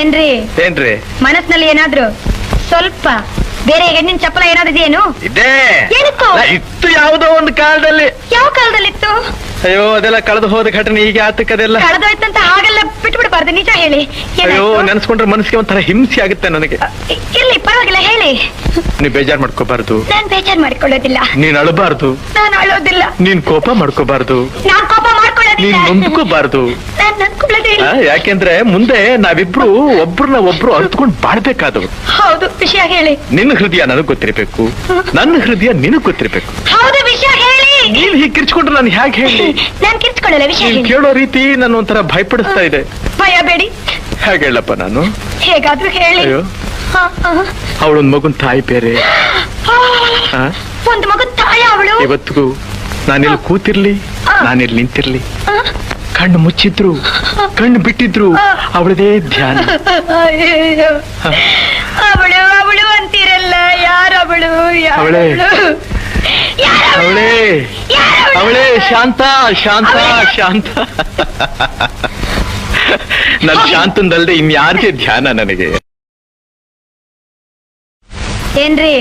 ಏನ್ರಿ ಏನ್ರಿ ಮನಸ್ಸಿನಲ್ಲಿ ಏನಾದ್ರು ಸ್ವಲ್ಪ ಬೇರೆ ಹೆಣ್ಣಿನ ಚಪ್ಪಲ ಏನಾದ್ರು ಇದೆಯೇನು? ಇದೇ ಏನಕ್ಕೂ? ಇತ್ತು ಯಾವುದೋ ಒಂದು ಕಾಲದಲ್ಲಿ. ಯಾವ ಕಾಲದಲ್ಲಿತ್ತು? ಅಯ್ಯೋ ಅದೆಲ್ಲ ಕಳೆದು ಹೋದ ಘಟನೆ ಈಗ ಆತಕ್ಕದೆಲ್ಲ. ಕಳೆದೋಯ್ತಂತ ಹಾಗೆಲ್ಲ ಬಿಟ್ಟು ಬಿಡಬಾರ್ದು, ನಿಜ ಹೇಳಿ. ಅಯ್ಯೋ ನೆನ್ಸ್ಕೊಂಡ್ರೆ ಮನಸ್ಸಿಗೆ ಒಂಥರ ಹಿಂಸೆ ಆಗುತ್ತೆ ನನಗೆ. ಇರ್ಲಿ ಪರವಾಗಿಲ್ಲ, ಹೇಳಿ. ನೀ ಬೇಜಾರ್ ಮಾಡ್ಕೋಬಾರ್ದು. ನಾನ್ ಬೇಜಾರ್ ಮಾಡ್ಕೊಳ್ಳೋದಿಲ್ಲ. ನೀನ್ ಅಳಬಾರ್ದು. ನಾನು ಅಳೋದಿಲ್ಲ. ನೀನ್ ಕೋಪ ಮಾಡ್ಕೋಬಾರ್ದು. ನಾನ್ ಕೋಪ ಮಾಡ್ಕೊಳ್ಳೋದಿಲ್ಲ. ನೀನ್ ನೊಂದ್ಕೋಬಾರ್ದು. ನಾನ್ ನೊಂದ್ಕೊಳ್ಳೋದೇ ಇಲ್ಲ. ಯಾಕೆಂದ್ರೆ ಮುಂದೆ ನಾವಿಬ್ರು ಒಬ್ರನ್ನ ಒಬ್ರು ಅರ್ಥಕೊಂಡು ಬಾಳ್ಬೇಕಾದವ್ರು. ಹೌದು, ವಿಷಯ ಹೇಳಿ. ನಿನ್ನ ಹೃದಯ ನನಗ್ ಗೊತ್ತಿರ್ಬೇಕು, ನನ್ನ ಹೃದಯ ನಿನಗ್ ಗೊತ್ತಿರ್ಬೇಕು. ಹೌದು, ವಿಷಯ ಹೇಳಿ. ನೀನ್ ಹೀಗೆ ಕಿರ್ಚ್ಕೊಂಡ್ರೆ ನಾನು ಹೇಗೆ ಹೇಳಿ? ನಾನ್ ಕಿರ್ಚ್ಕೊಳ್ಳಲ್ಲ, ವಿಷಯ ನೀನ್ ಹೇಳಿ. ಕೇಳೋ ರೀತಿ ನನ್ನ ಒಂಥರ ಭಯಪಡಿಸ್ತಾ ಇದೆ. ಭಯ ಬೇಡಿ. ಹೇಗೆ ಹೇಳಪ್ಪ ನಾನು? ಹೇಗಾದ್ರೂ ಹೇಳಿ. ಅಯ್ಯೋ ಅವಳೊಂದ್ ಮಗುನ್ ತಾಯಿ ಬೇರೆ. ಒಂದು ಮಗು ತಾಯಿ ಅವಳು. ಇವತ್ತಿಗೂ ನಾನಿಲ್ಲಿ ಕೂತಿರ್ಲಿ, ನಾನಿಲ್ಲಿ ನಿಂತಿರ್ಲಿ, ಕಣ್ಣು ಮುಚ್ಚಿದ್ರು ಕಣ್ಣು ಬಿಟ್ಟಿದ್ರು ಅವಳದೇ ಧ್ಯಾನ. ಅವಳು ಅವಳು ಅಂತೀರಲ್ಲ, ಯಾರವಳು? ಅವಳೇ ಅವಳೇ ಅವಳೇ ಶಾಂತ ಶಾಂತ ಶಾಂತ. ನನ್ ಶಾಂತಂದಲ್ದೆ ಇನ್ಯಾರಿಗೆ ಧ್ಯಾನ ನನಗೆ? ಏನ್ರಿ